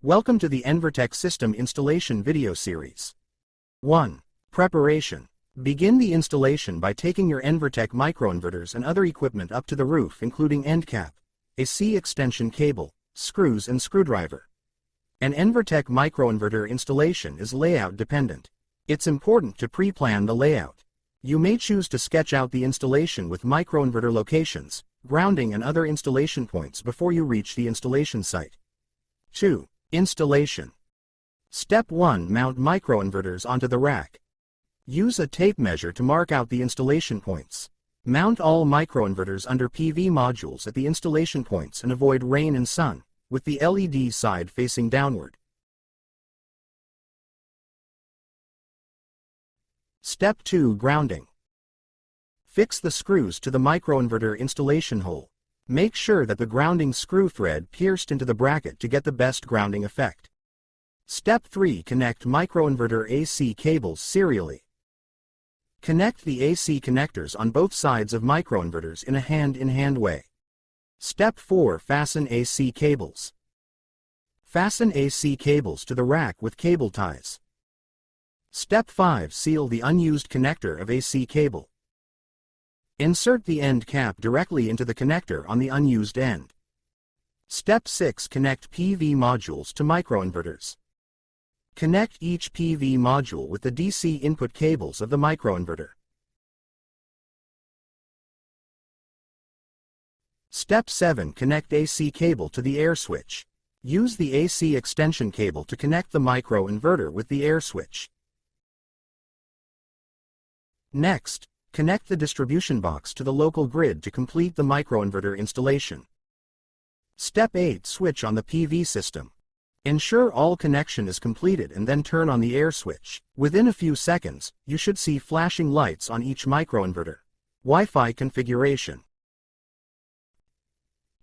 Welcome to the Envertech system installation video series. 1. Preparation. Begin the installation by taking your Envertech microinverters and other equipment up to the roof, including end cap, AC extension cable, screws and screwdriver. An Envertech microinverter installation is layout dependent. It's important to pre-plan the layout. You may choose to sketch out the installation with microinverter locations, grounding and other installation points before you reach the installation site. 2. Installation. Step 1. Mount microinverters onto the rack. Use a tape measure to mark out the installation points. Mount all microinverters under PV modules at the installation points and avoid rain and sun, with the LED side facing downward. Step 2. Grounding. Fix the screws to the microinverter installation hole. Make sure that the grounding screw thread pierced into the bracket to get the best grounding effect. Step 3. Connect microinverter AC cables serially. Connect the AC connectors on both sides of microinverters in a hand-in-hand way. Step 4. Fasten AC cables. Fasten AC cables to the rack with cable ties. Step 5. Seal the unused connector of AC cable. Insert the end cap directly into the connector on the unused end. Step 6. Connect PV modules to microinverters. Connect each PV module with the DC input cables of the microinverter. Step 7. Connect AC cable to the air switch. Use the AC extension cable to connect the microinverter with the air switch. Next, connect the distribution box to the local grid to complete the microinverter installation. Step 8. Switch on the PV system. Ensure all connection is completed and then turn on the air switch. Within a few seconds, you should see flashing lights on each microinverter. Wi-Fi configuration.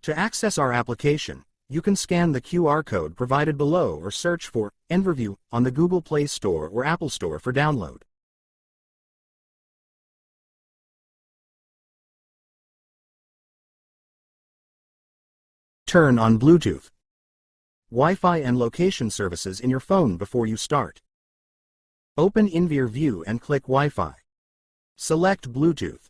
To access our application, you can scan the QR code provided below or search for Enverview on the Google Play Store or Apple Store for download. Turn on Bluetooth, Wi-Fi and location services in your phone before you start. Open Enverview and click Wi-Fi. Select Bluetooth.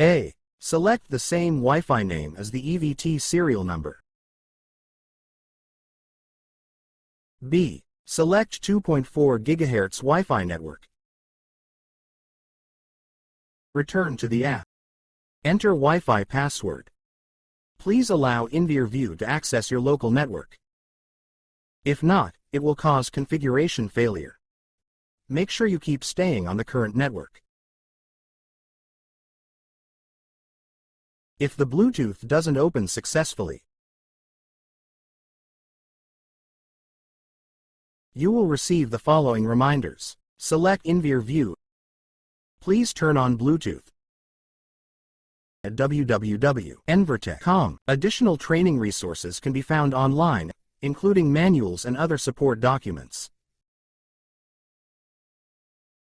A. Select the same Wi-Fi name as the EVT serial number. B. Select 2.4 GHz Wi-Fi network. Return to the app. Enter Wi-Fi password. Please allow Enverview to access your local network. If not, it will cause configuration failure. Make sure you keep staying on the current network. If the Bluetooth doesn't open successfully, you will receive the following reminders. Select Enverview. Please turn on Bluetooth. At www.envertech.com. Additional training resources can be found online, including manuals and other support documents.